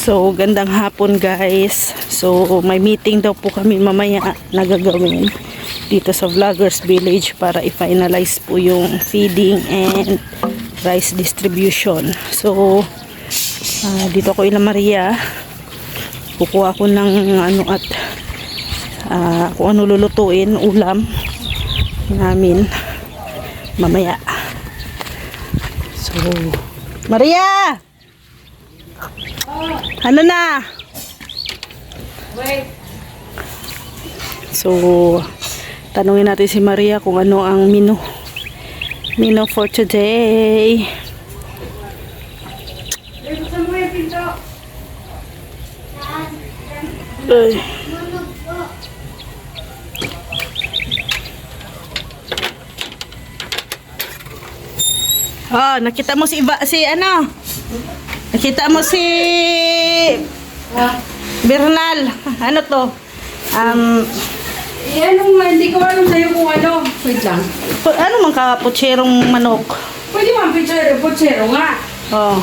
So, gandang hapon guys. So, may meeting daw po kami mamaya na gagawin dito sa Vloggers Village para i-finalize po yung feeding and rice distribution. So, dito ako ila Maria. Kukuha ko ng ano at kung ano lulutuin, ulam namin mamaya. So, Maria! Ano na? Wait. So, tanungin natin si Maria kung ano ang menu for today. Saan mo yung pinto? Ay. Oh, nakita mo si ano? Nakita mo si Bernal. Ano to? Anong hindi ko alam sa'yo kung ano. Wait lang. Ano mang kaputserong manok? Pwede man putsero nga. Oh.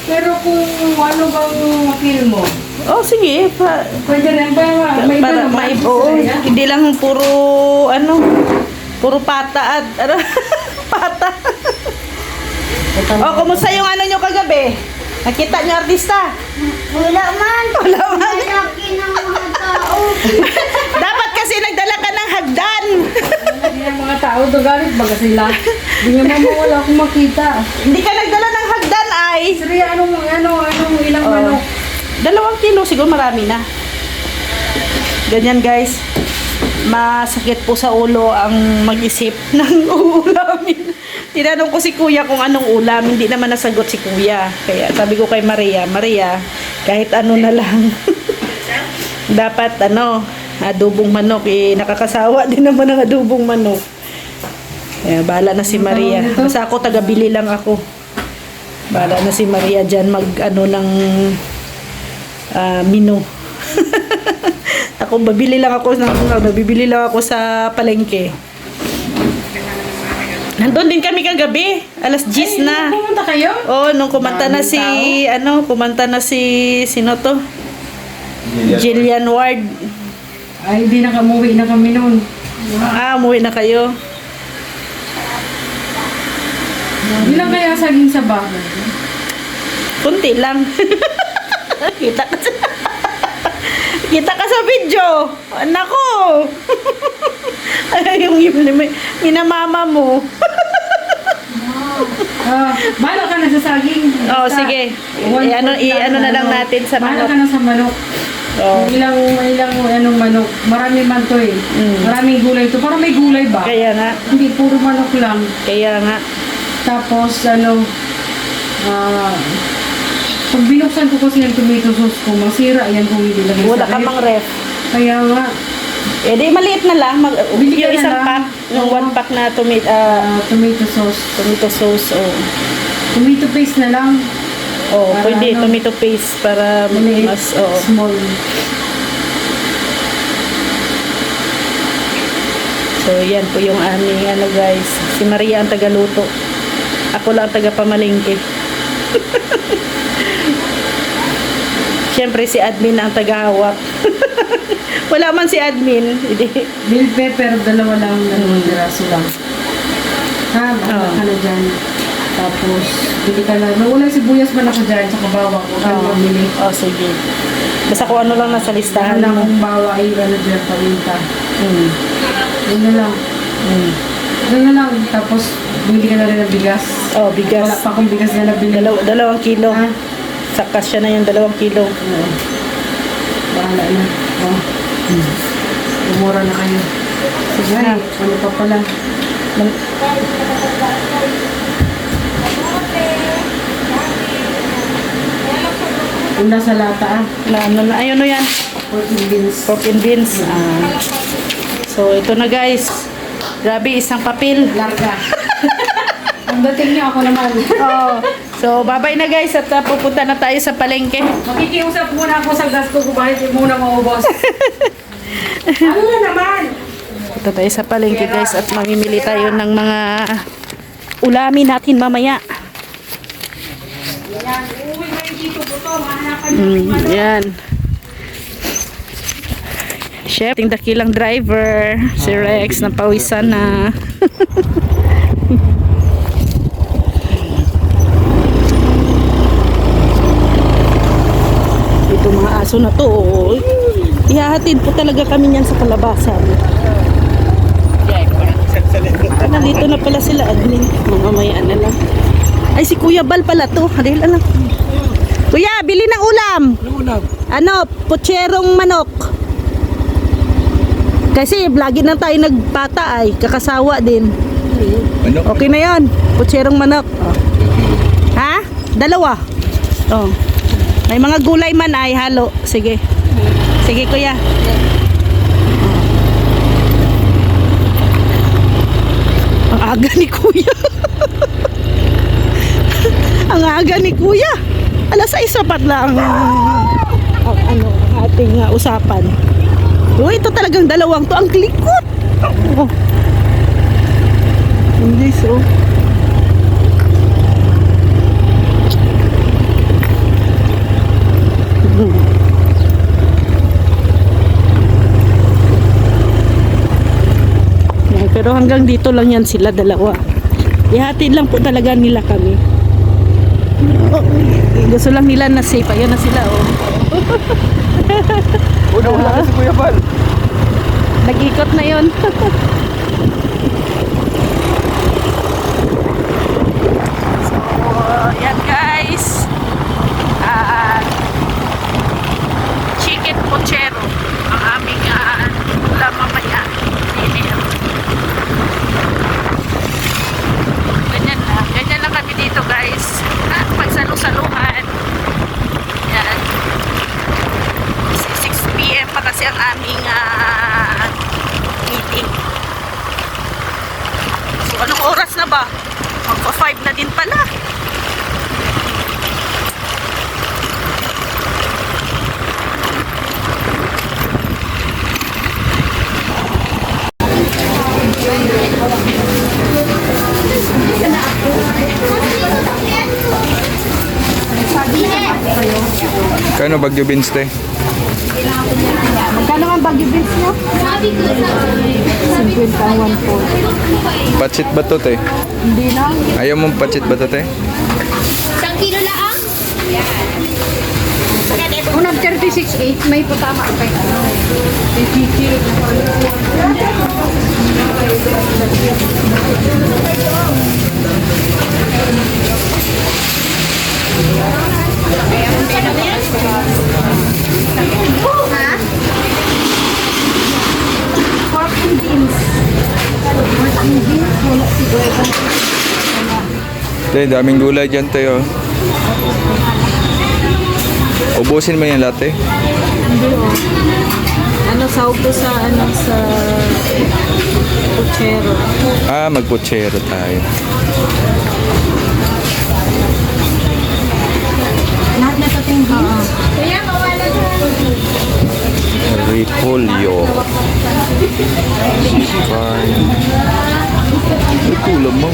Pero kung ano bang feel mo? Oh, sige. Pwede rin ba? May iba Para naman. may hindi lang puro ano, puro pata at ano, pata. Oh, kumusta yung ano nyo kagabi? Nakita nyo artista? Wala man. Wala man. Malaki ng mga tao. Dapat kasi nagdala ka ng hagdan. Hindi ng mga tao doon galit baga sila. Hindi naman wala akong makita. Hindi ka nagdala ng hagdan ay. Siri, anong ilang Oh, manok? 2 kilo siguro marami na. Ganyan guys. Masakit po sa ulo ang mag-isip ng uulamin. Tinanong ko si kuya kung anong ulam, hindi naman nasagot si kuya. Kaya sabi ko kay Maria, kahit ano na lang. Dapat adobong manok, nakakasawa din naman ang adobong manok. Kaya bahala na si Maria. Basta ako taga-bili lang ako. Bahala na si Maria dyan ng menu. Ako bibili lang ako sa palengke. Nandun din kami kagabi, alas 10 na. Pumunta kayo? Oh, nung kumanta na si sino to? Jillian Ward. Ay, hindi nakamuwi na kami noon. Umuwi na kayo. Ilang kaya saging sa bahay? Kunti lang. Kita ka sa video. Nako. Ay, yung minamama mo. Bala ka na sa saging. Oh, sige. I-ano na lang natin sa Bala manok. ka na sa manok. Oh. Ilang manok. Marami man to eh. Maraming gulay to. Parang may gulay ba? Kaya nga. Hindi, puro manok lang. Kaya nga. Tapos, pag binuksan ko kasi yung tomato sauce ko, masira yan kung hindi lagay Wala sa ka ref. mang ref. Kaya nga, Di maliit na lang. Bili ka Yung na isang lang. pack. Yung Oo. 1 pack na tomato sauce. tomato sauce. Oh. Tomato paste na lang. Oh, Para pwede. ano? Tomato paste para Maliit, mas, small. So, yan po yung aming, guys. Si Maria ang tagaluto. Ako lang ang tagapamalingke. Siyempre, si admin ang tagahawak. Wala man si admin. Bell pepper, dalawang piraso lang. Baka ka na dyan. Tapos, bili ka na. Nawala sibuyas man ako dyan, sa bawang. Huwag ka na mamili. Oh, sige. Basta kung ano lang nasa listahan Lang mo. kung bawa ay dyan, paminta. Yun na lang. Yun na lang. Tapos, bili ka na rin ng bigas. Oh, bigas. Wala pa akong bigas na nabili. 2 kilo. Ha? Saka siya na yung 2 kilo. Oo. Bahala na. Oh. Umura na kayo. Sige, Ha? ano pa pala? Yung nasa lata Ayun na yan. pork and beans. Pork and beans. So, ito na guys. Grabe, isang papel. Larga. Ang dating niyo ako naman. Oh. So, bye-bye na guys at pupunta na tayo sa palengke. Makikiusap muna ako sa gasto ko bakit hindi muna maubos. Ano na naman? Punta tayo sa palengke guys at mamimili tayo ng mga ulamin natin mamaya. Yan, uuwi mo yung dito buto, mahanap Yan. Chef, ting dakilang driver, si Rex, napawisan na. Ito mga aso na to, oh. Ihahatid po talaga kami niyan sa kalabasan. Nandito na pala sila, admin. Mamamaya na lang. Ay, si Kuya Bal pala to. Dahil alam. Kuya, bili ng ulam. Ano, putserong manok. Kasi lagi na tayo nagpata ay, kakasawa din. Okay na yan, putserong manok. Ha? Dalawa. Oh. May mga gulay man ay halo. Sige. Sige kuya. Ang aga ni kuya. Ang aga ni kuya. Alas 6 sapat lang ang ano, ating usapan. Oh, ito talagang dalawang to. Ang likod. Oh. Hindi so. Yan, pero hanggang dito lang yan sila dalawa. Ihatid lang po talaga nila kami. Oh, gusto lang nila na safe. Ayun na sila oh. Wala si Kuya Bal. Nag-ikot na yun. So, yan guys. Chicken pochero ang aming ulam mamaya. Dinner. Ganyan lang kami dito guys. Pagsalu-saluhan. Yan. 6 PM pa kasi ang aming meeting. So, anong oras na ba? Magpa-5 na din pala. Kano Bagyo Beans te? Magkano ang bagyo beans nyo? 51 po. Patsit ba to te? Hindi na. Ayaw mong patsit ba to te? Isang kilo lang? Unang 36.8, may patama kay ano. May chichi. Ha? Pork and beans. Pork and beans. Wala siguro. Te, daming gulay dyan te oh. Ubusin mo yan lahat eh. Hindi o. Ano, sahog ko sa, sa puchero. Ah, magputsero tayo. Lahat na pating beans? Kuya, mawala na. Repolyo. Fine. Ay, kulang mo.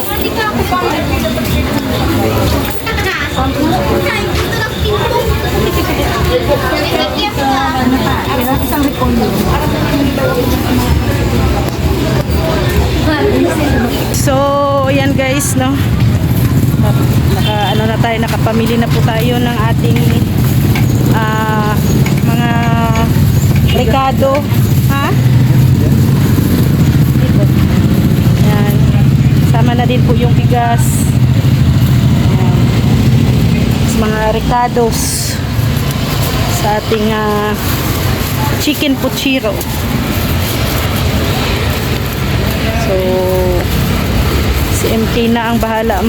Hindi ka ako pang Isang repolyo. So, yan guys, no? Ano na tayo, nakapamili na po tayo ng ating mga rekado. Ha? Yan. Sama na din po yung bigas. Yan. Mga recados sa ating chicken puchero. So, si MK na ang bahala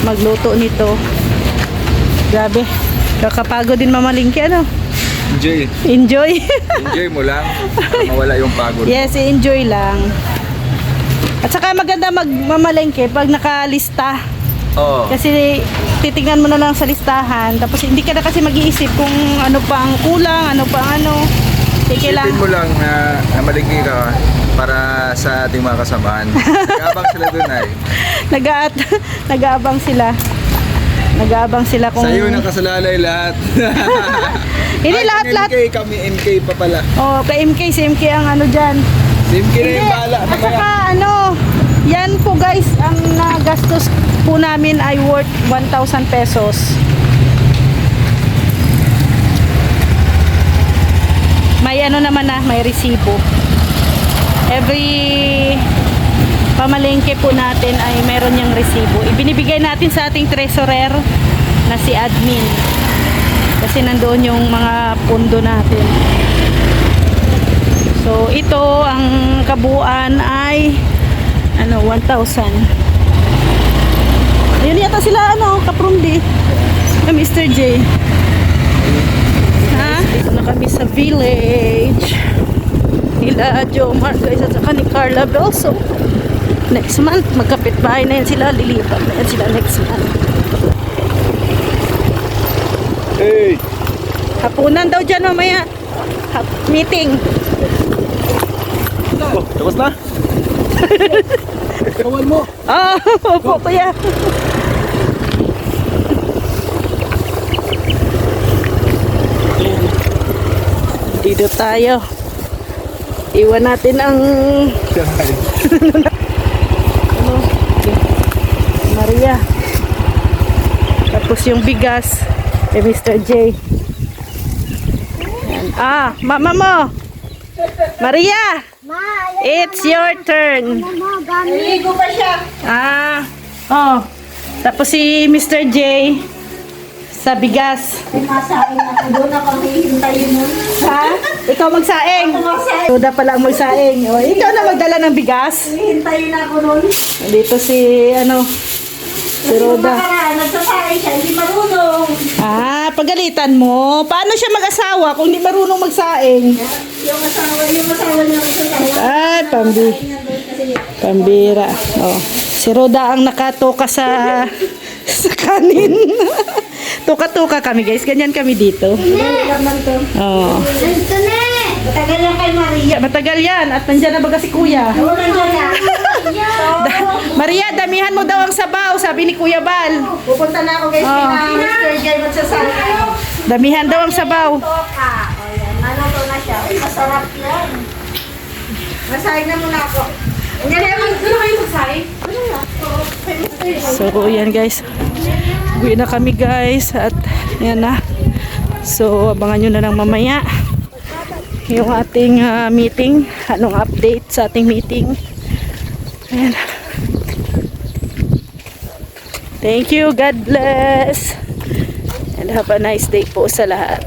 magluto nito. Grabe, kakapagod din mamalingki, ano? Enjoy. Enjoy. Enjoy mo lang. Para mawala yung pagod. Yes, enjoy lang. At saka maganda magmamalengke pag nakalista. Oo. Kasi titingnan mo na lang sa listahan. Tapos hindi ka na kasi mag-iisip kung ano pa ang kulang, ano pa ang ano. Sige lang. Isipin mo lang na maligi ka para sa ating mga kasamahan. Nag-abang sila dun ay. Nag-aabang sila. Nag-aabang sila kung... Sa'yo nakasalalay lahat. Hindi Ay, lahat-lahat. MK, kami MK pa pala. Oh, kay MK, si MK ang ano dyan. Si MK na yung bahala. At saka ano, yan po guys, ang nagastos po namin ay worth 1,000 pesos. May ano naman na, may resibo. Every pamalengke po natin ay meron niyang resibo. Ibinibigay natin sa ating treasurer na si admin. Kasi nandoon yung mga pundo natin. So ito ang kabuuan ay ano 1,000. Ayun yata sila ano kaprundi na Mr. J. Ha? Dito na kami sa village nila Jomar guys at saka ni Carla Belso. Next month magkapit-bahay na yan sila, lilipat na yan sila next month. Hey! Hapunan daw dyan mamaya. Meeting. Oh, tapos na? Kawan mo. Ah, opo kuya. Dito tayo. Iwan natin ang ano, Maria. Tapos yung bigas kay Mr. J. Yan. Ah, mama mo. Maria, it's your turn. Naligo pa siya. Ah, oh. Tapos si Mr. J sa bigas. Masain ako doon ako hihintayin mo. Ha? Ikaw magsaing. Suda pala ang magsaing. O, ikaw na magdala ng bigas. Hihintayin ako noon. Dito si ano, si Roda. Nagsasain siya, hindi marunong. Ah, pagalitan mo. Paano siya mag-asawa kung hindi marunong magsaing? Yung asawa niya nagsasain. Ay, pambira. Oh. Si Roda ang nakatoka sa kanin. Tuka-tuka kami guys. Ganyan kami dito. Oh. Ito na. Matagal lang kay Maria. Matagal yan. At nandyan na baga si Kuya. Oo, nandiyan na. Maria, damihan mo daw ang sabaw, sabi ni Kuya Bal. Pupunta na ako guys. Oh. Mr. Jay magsasain. Damihan daw ang sabaw. Toka. O yan, maluto na siya. Uy, masarap yan. Masahin na muna ako. Hindi na kayo magsahin? So, yan guys. Uwi na kami guys. At yan na. So, abangan nyo na lang mamaya yung ating meeting. Anong update sa ating meeting. Ayan. Thank you. God bless. And have a nice day po sa lahat.